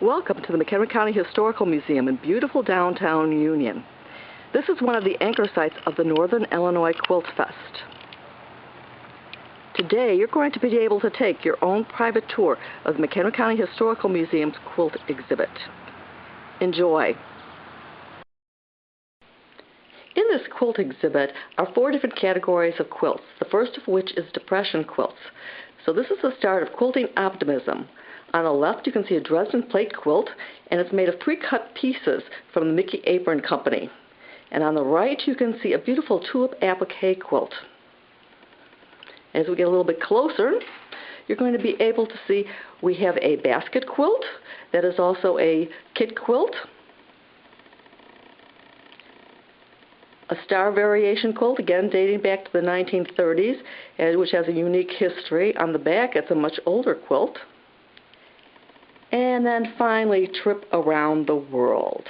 Welcome to the McHenry County Historical Museum in beautiful downtown Union. This is one of the anchor sites of the Northern Illinois Quilt Fest. Today you're going to be able to take your own private tour of the McHenry County Historical Museum's quilt exhibit. Enjoy! In this quilt exhibit are 4 different categories of quilts, the first of which is depression quilts. So this is the start of quilting optimism. On the left you can see a Dresden plate quilt, and it's made of pre-cut pieces from the Mickey Apron Company. And on the right you can see a beautiful tulip applique quilt. As we get a little bit closer, you're going to be able to see we have a basket quilt that is also a kit quilt, a star variation quilt, again dating back to the 1930s, which has a unique history. On the back it's a much older quilt. And then finally, Trip Around the World.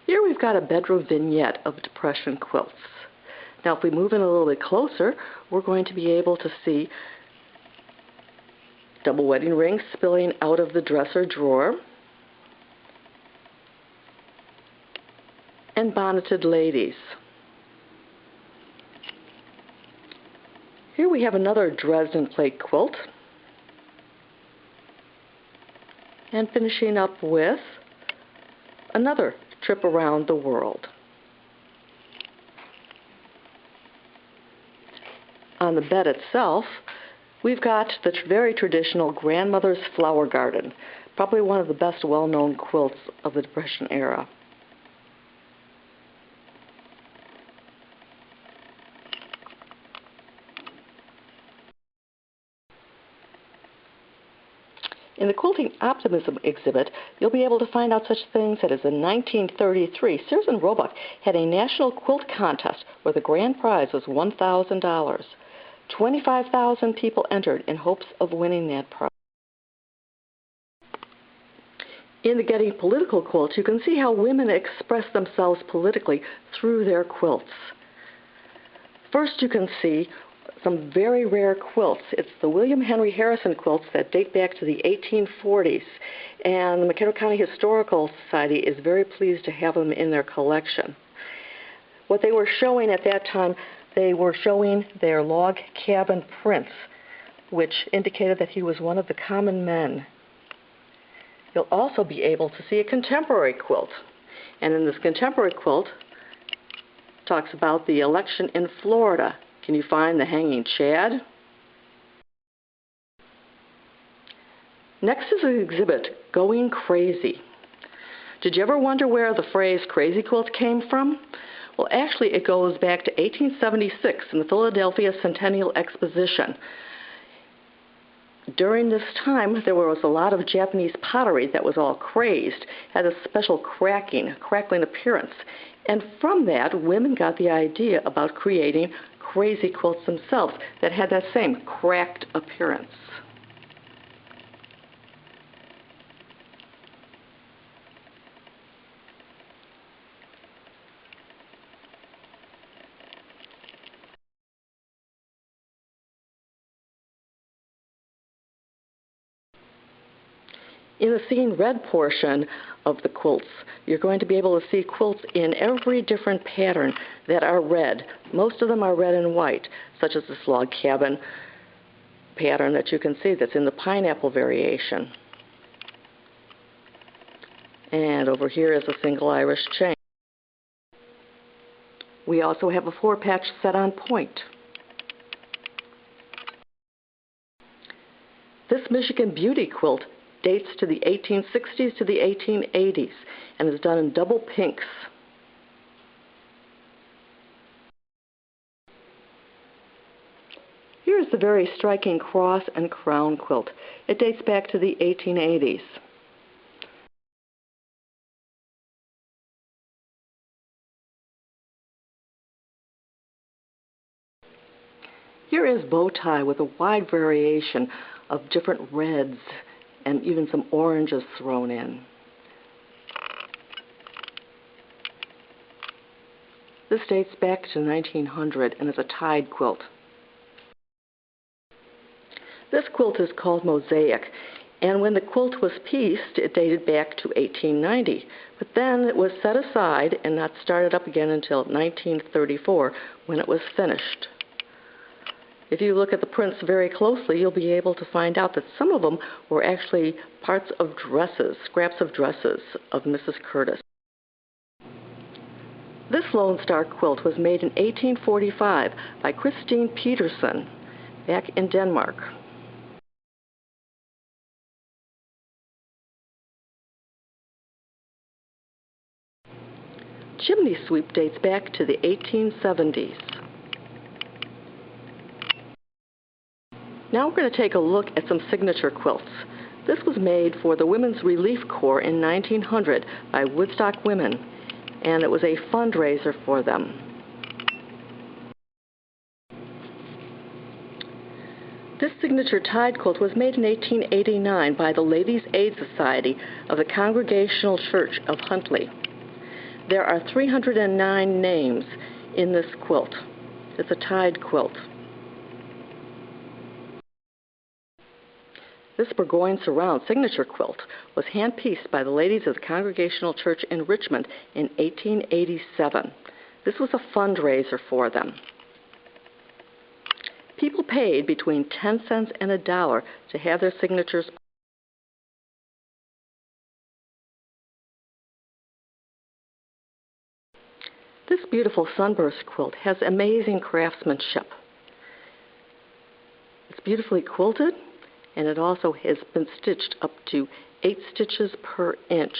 Here we've got a bedroom vignette of depression quilts. Now if we move in a little bit closer, we're going to be able to see double wedding rings spilling out of the dresser drawer, and bonneted ladies. Here we have another Dresden plate quilt, and finishing up with another Trip Around the World. On the bed itself, we've got the very traditional Grandmother's Flower Garden, probably one of the best well-known quilts of the Depression era. In the Quilting Optimism exhibit, you'll be able to find out such things that as in 1933, Sears and Roebuck had a national quilt contest where the grand prize was $1,000. 25,000 people entered in hopes of winning that prize. In the Getting Political quilt, you can see how women express themselves politically through their quilts. First, you can see some very rare quilts. It's the William Henry Harrison quilts that date back to the 1840s, and the McHenry County Historical Society is very pleased to have them in their collection. What they were showing at that time, they were showing their log cabin prints, which indicated that he was one of the common men. You'll also be able to see a contemporary quilt, and in this contemporary quilt, it talks about the election in Florida. Can you find the hanging chad? Next is an exhibit, Going Crazy. Did you ever wonder where the phrase crazy quilt came from? Well, actually it goes back to 1876 in the Philadelphia Centennial Exposition. During this time, there was a lot of Japanese pottery that was all crazed, had a special crackling appearance. And from that, women got the idea about creating crazy quilts themselves that had that same cracked appearance. In the Seeing Red portion of the quilts, you're going to be able to see quilts in every different pattern that are red. Most of them are red and white, such as this log cabin pattern that you can see that's in the pineapple variation. And over here is a single Irish chain. We also have a 4-patch set on point. This Michigan Beauty quilt dates to the 1860s to the 1880s and is done in double pinks. Here is the very striking cross and crown quilt. It dates back to the 1880s. Here is bow tie with a wide variation of different reds and even some oranges thrown in. This dates back to 1900 and is a tied quilt. This quilt is called Mosaic, and when the quilt was pieced, it dated back to 1890. But then it was set aside and not started up again until 1934 when it was finished. If you look at the prints very closely, you'll be able to find out that some of them were actually parts of dresses, scraps of dresses of Mrs. Curtis. This Lone Star quilt was made in 1845 by Christine Peterson back in Denmark. Chimney sweep dates back to the 1870s. Now we're going to take a look at some signature quilts. This was made for the Women's Relief Corps in 1900 by Woodstock women, and it was a fundraiser for them. This signature tied quilt was made in 1889 by the Ladies' Aid Society of the Congregational Church of Huntley. There are 309 names in this quilt. It's a tied quilt. This Burgoyne Surround signature quilt was hand-pieced by the ladies of the Congregational Church in Richmond in 1887. This was a fundraiser for them. People paid between 10 cents and $1 to have their signatures. This beautiful sunburst quilt has amazing craftsmanship. It's beautifully quilted, and it also has been stitched up to 8 stitches per inch.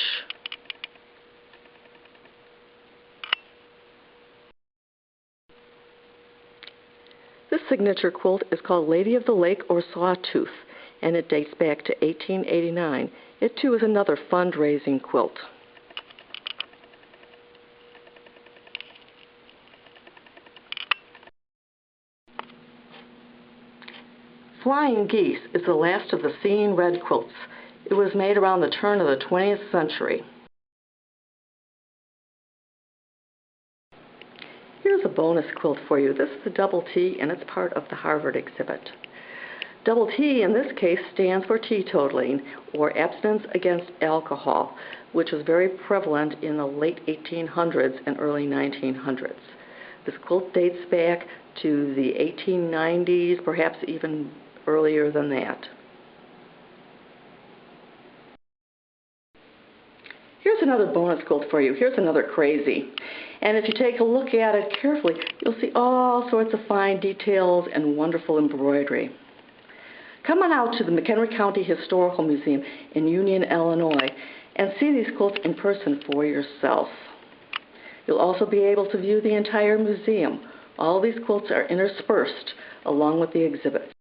This signature quilt is called Lady of the Lake or Sawtooth, and it dates back to 1889. It too is another fundraising quilt. Flying Geese is the last of the Seeing Red quilts. It was made around the turn of the 20th century. Here's a bonus quilt for you. This is the Double T, and it's part of the Harvard exhibit. Double T in this case stands for teetotaling, or abstinence against alcohol, which was very prevalent in the late 1800s and early 1900s. This quilt dates back to the 1890s, perhaps even earlier than that. Here's another bonus quilt for you. Here's another crazy. And if you take a look at it carefully, you'll see all sorts of fine details and wonderful embroidery. Come on out to the McHenry County Historical Museum in Union, Illinois, and see these quilts in person for yourself. You'll also be able to view the entire museum. All these quilts are interspersed along with the exhibits.